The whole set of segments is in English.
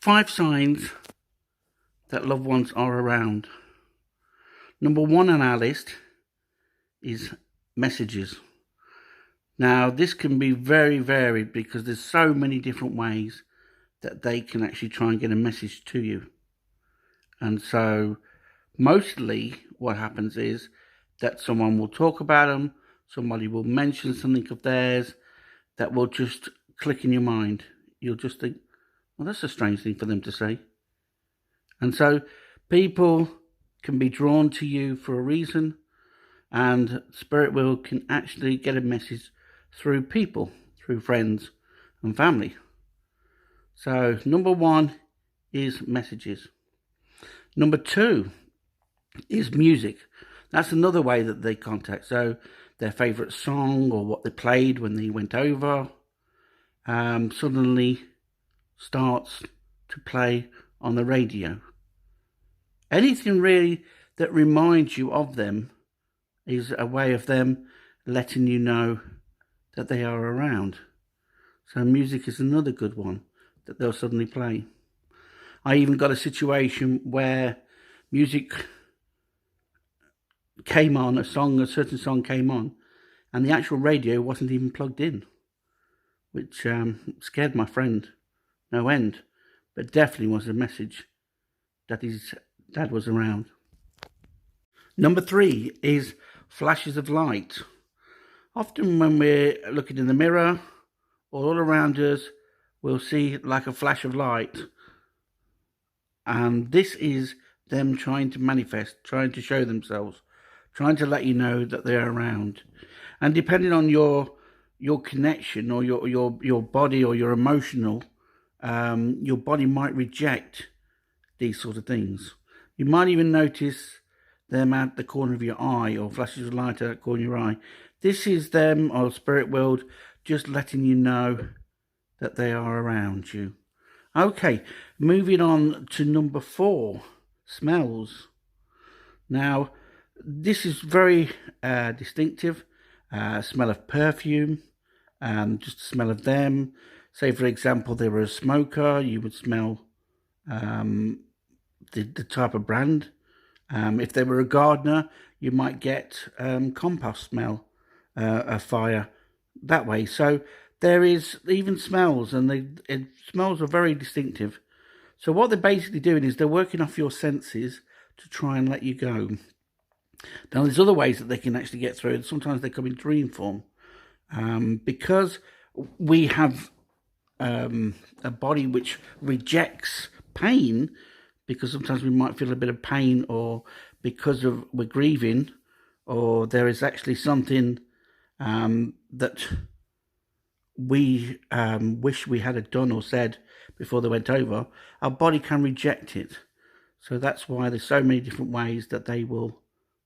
5 signs that loved ones are around. Number 1 on our list is messages. Now, this can be very varied because there's so many different ways that they can actually try and get a message to you. And so mostly what happens is that someone will talk about them, somebody will mention something of theirs that will just click in your mind. You'll just think, well, that's a strange thing for them to say. And so people can be drawn to you for a reason, and Spirit World can actually get a message through people, through friends and family. So number 1 is messages. Number 2 is music. That's another way that they contact. So their favourite song or what they played when they went over suddenly starts to play on the radio. Anything really that reminds you of them is a way of them letting you know that they are around. So music is another good one that they'll suddenly play. I even got a situation where music came on, a certain song came on, and the actual radio wasn't even plugged in, which scared my friend no end, but definitely was a message that his dad was around. Number 3 is flashes of light. Often when we're looking in the mirror, all around us, we'll see like a flash of light. And this is them trying to manifest, trying to show themselves, trying to let you know that they're around. And depending on your connection or your body or your emotional, your body might reject these sort of things. You might even notice them at the corner of your eye or flashes of light at the corner of your eye. This is them, or Spirit World, just letting you know that they are around you. Okay, moving on to number 4, smells. Now, this is very distinctive. Smell of perfume, just the smell of them. Say, for example, they were a smoker, you would smell the type of brand. If they were a gardener, you might get compost smell, a fire that way. So there is even smells, and smells are very distinctive. So what they're basically doing is they're working off your senses to try and let you go. Now, there's other ways that they can actually get through, and sometimes they come in dream form. Because we have a body which rejects pain, because sometimes we might feel a bit of pain, or because we're grieving, or there is actually something that we wish we had done or said before they went over, our body can reject it. So that's why there's so many different ways that they will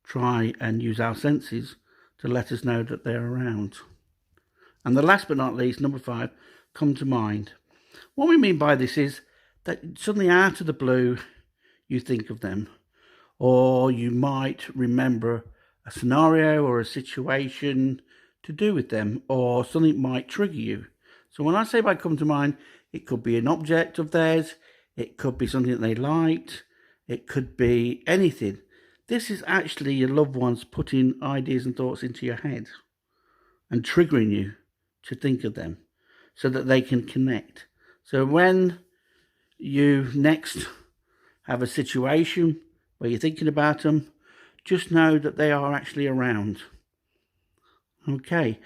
try and use our senses to let us know that they're around. And the last but not least, number 5, come to mind. What we mean by this is that suddenly out of the blue, you think of them, or you might remember a scenario or a situation to do with them, or something might trigger you. So when I say by come to mind, it could be an object of theirs, it could be something that they liked, it could be anything. This is actually your loved ones putting ideas and thoughts into your head and triggering you to think of them so that they can connect. So when you next have a situation where you're thinking about them, just know that they are actually around. Okay,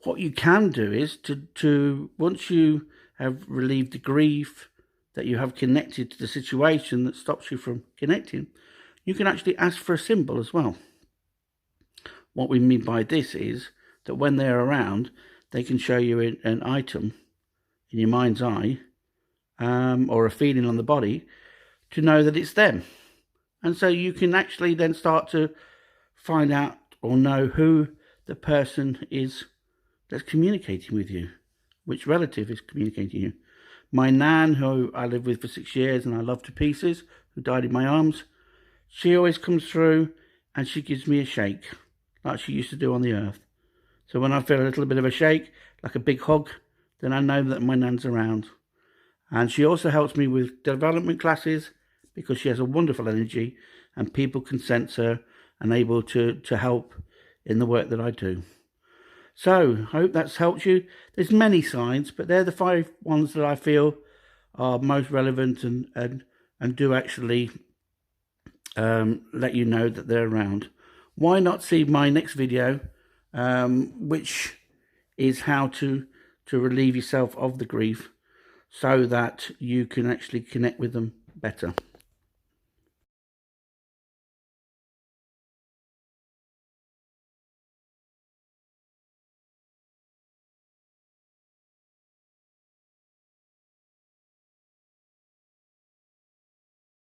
what you can do is to once you have relieved the grief that you have connected to the situation that stops you from connecting, you can actually ask for a symbol as well. What we mean by this is that when they're around, they can show you an item in your mind's eye, or a feeling on the body, to know that it's them. And so you can actually then start to find out or know who the person is that's communicating with you, which relative is communicating you. My nan, who I lived with for 6 years and I love to pieces, who died in my arms, she always comes through and she gives me a shake, like she used to do on the earth. So when I feel a little bit of a shake, like a big hug, then I know that my nan's around. And she also helps me with development classes because she has a wonderful energy and people can sense her and able to help in the work that I do. So, I hope that's helped you. There's many signs, but they're the 5 ones that I feel are most relevant and do actually let you know that they're around. Why not see my next video, which is how to relieve yourself of the grief so that you can actually connect with them better.